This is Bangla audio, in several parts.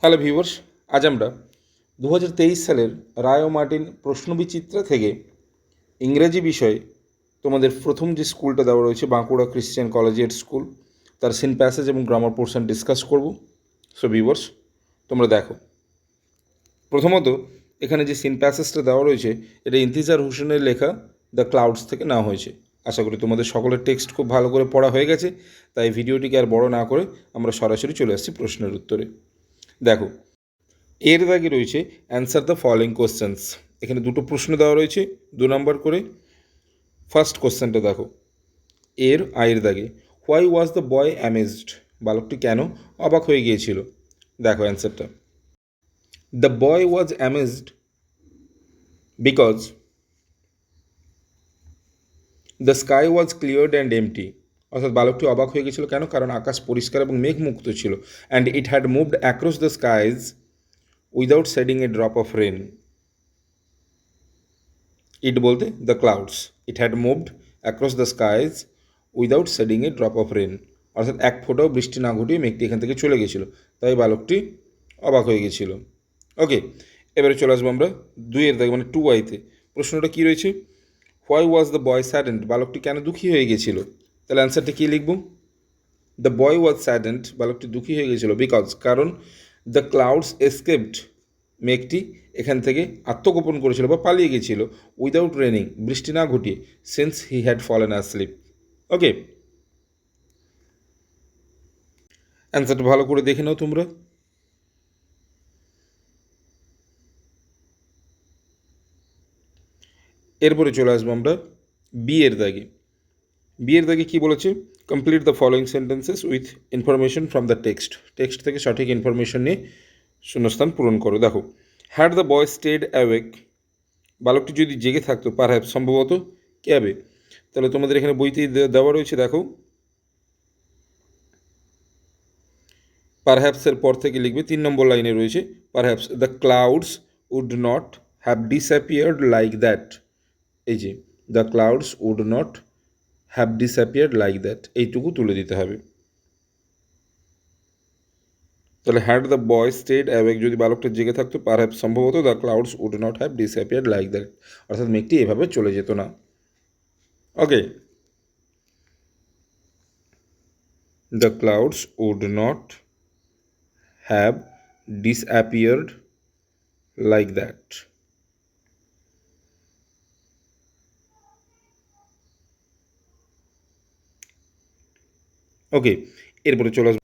হ্যালো ভিউয়ার্স, আজ আমরা 2023 সালের রায় ও মার্টিন প্রশ্নবিচিত্রা থেকে ইংরেজি বিষয়ে তোমাদের প্রথম যে স্কুলটা দেওয়া রয়েছে বাঁকুড়া ক্রিশ্চিয়ান কলেজিয়েট স্কুল, তার সিন প্যাসেজ এবং গ্রামার পোর্শন ডিসকাস করব। সো ভিউয়ার্স, তোমরা দেখো। প্রথমত এখানে যে সিন প্যাসেজটা দেওয়া রয়েছে এটা ইন্তিজার হোসেনের লেখা দ্য ক্লাউডস থেকে নেওয়া হয়েছে। আশা করি তোমাদের সকলের টেক্সট খুব ভালো করে পড়া হয়ে গেছে, তাই ভিডিওটিকে আর বড় না করে আমরা সরাসরি চলে আসছি প্রশ্নের উত্তরে। দেখো, এর দাগে রয়েছে অ্যান্সার দ্য ফলোয়িং কোশ্চেন্স। এখানে দুটো প্রশ্ন দেওয়া রয়েছে 2 নম্বর করে। ফার্স্ট কোশ্চেনটা দেখো, এর আয়ের দাগে, why was the boy amazed? বালকটি কেন অবাক হয়ে গিয়েছিল? দেখো অ্যান্সারটা, the boy was amazed because the sky was cleared and empty. অর্থাৎ বালকটি অবাক হয়ে গিয়েছিল কেন? কারণ আকাশ পরিষ্কার এবং মেঘমুক্ত ছিল। And it had moved across the skies without shedding a drop of rain. It বলতে the clouds, it had moved across the skies without shedding a drop of rain. অর্থাৎ এক ফোঁটাও বৃষ্টি না ঘটিয়ে মেঘটি এখান থেকে চলে গেছিলো, তাই বালকটি অবাক হয়ে গেছিল। ওকে, এবারে চলে আসবো আমরা 2-এর দাগে মানে 2i-তে। প্রশ্নটা কী রয়েছে? Why was the boy saddened? বালকটি কেন দুঃখী হয়ে গেছিল? তাহলে অ্যান্সারটা কী লিখব? দ্য বয় ওয়াজ স্যাডেন্ড, বালকটি দুঃখী হয়ে গেছিল বিকজ, কারণ দ্য ক্লাউডস এসকেপড, মেঘটি এখান থেকে আত্মগোপন করেছিল বা পালিয়ে গেছিল, উইদাউট রেনিং, বৃষ্টি না ঘটিয়ে, since he had fallen asleep. Okay, অ্যান্সারটা ভালো করে দেখে নাও তোমরা। এরপরে চলে আসবো আমরা বিয়ের দাগে। বিয়ের দাগে কী বলেছে? Complete the following sentences with information from the text. Text থেকে সঠিক ইনফরমেশন নিয়ে শূন্যস্থান পূরণ করো। দেখো, had the boy stayed awake? বালকটি যদি জেগে থাকতো, পারহ্যাপস সম্ভবত, ক্যাবে। তাহলে তোমাদের এখানে বইতেই দেওয়া রয়েছে, দেখো পারহ্যাপসের পর থেকে লিখবে 3 নম্বর লাইনে রয়েছে perhaps the clouds would not have disappeared like that. এই যে the clouds would not have disappeared like that, এইটুকু তুলে দিতে হবে। তাহলে had the boy stayed awake, যদি বালকটা জেগে থাকতো, পারহ্যাপস সম্ভবত, the clouds would not have disappeared like that, অর্থাৎ মেঘটি এভাবে চলে যেত না। Okay, the clouds would not have disappeared like that. Okay, এরপরে চলে আসবো।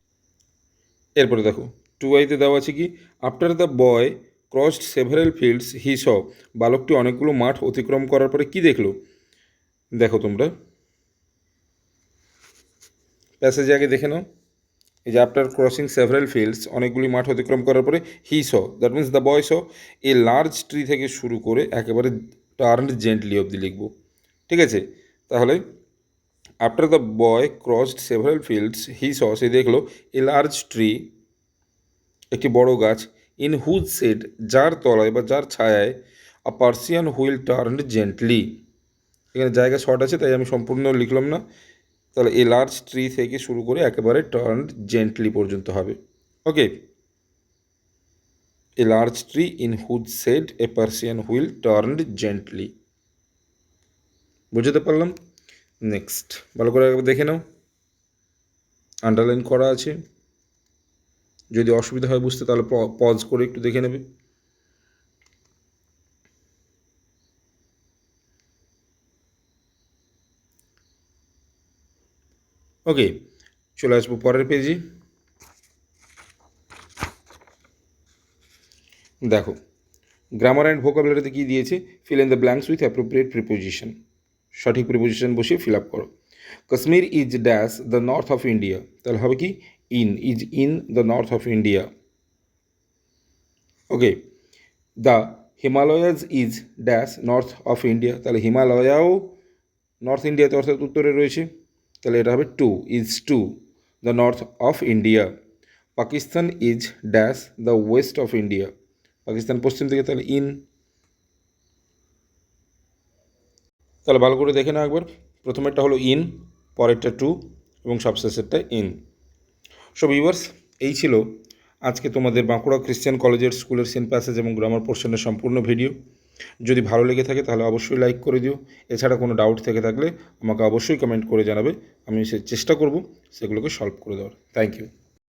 এরপরে দেখো 2i-তে দেওয়া আছে কি, after the boy crossed several fields he saw. বালকটি অনেকগুলো মাঠ অতিক্রম করার পরে কি দেখলো? দেখো তোমরা প্যাসেজে আগে দেখে নাও। এই যে আফটার ক্রসিং সেভারেল ফিল্ডস, অনেকগুলি মাঠ অতিক্রম করার পরে, he saw, that means the boy saw a large tree থেকে শুরু করে একেবারে টার্নড জেন্টলি অবধি লিখব। ঠিক আছে, তাহলে after the boy crossed several fields he saw, সে দেখলো এ লার্জ ট্রি, একটি বড় গাছ, ইন হুজ সেড, যার তলায় বা যার ছায়ায়, আ পার্সিয়ান হুইল টার্নড জেন্টলি। এখানে জায়গা শর্ট আছে তাই আমি সম্পূর্ণ লিখলাম না। তাহলে এ লার্জ ট্রি থেকে শুরু করে একেবারে টার্নড জেন্টলি পর্যন্ত হবে। Okay, a large tree in whose shade a Persian wheel turned gently. বুঝতে পারলাম? নেক্সট ভালো করে দেখে নাও, আন্ডারলাইন করা আছে। যদি অসুবিধা হয় বুঝতে, তাহলে পজ করে একটু দেখে নেবে। ওকে, চলে আসবো পরের পেজে। দেখো, গ্রামার অ্যান্ড ভোকাবুলারিতে কী দিয়েছে? Fill in the blanks with appropriate preposition. সঠিক প্রিপোজিশন বসিয়ে ফিল আপ করো। Kashmir is dash the north of India, তাহলে হবে কি is in the north of India. Okay, the Himalayas is dash north of India, তাহলে হিমালয়াও নর্থ ইন্ডিয়াতে অর্থাৎ উত্তরে রয়েছে, তাহলে এটা হবে is to the north of India. Pakistan is dash the West of India, Pakistan পশ্চিম দিকে, তাহলে ইন। তাহলে ভালো করে দেখে নাও একবার। প্রথমেরটা হলো ইন, পরেরটা টু এবং সবশেষেরটা ইন। সো ভিউয়ার্স, এই ছিল আজকে তোমাদের বাঁকুড়া ক্রিশ্চিয়ান কলেজের স্কুলের সেন্ট প্যাসেজ এবং গ্রামার পোর্শনের সম্পূর্ণ ভিডিও। যদি ভালো লেগে থাকে তাহলে অবশ্যই লাইক করে দিও। এছাড়া কোনো ডাউট থেকে থাকলে আমাকে অবশ্যই কমেন্ট করে জানাবে, আমি চেষ্টা করব সেগুলোকে সলভ করে দেওয়ার। Thank you.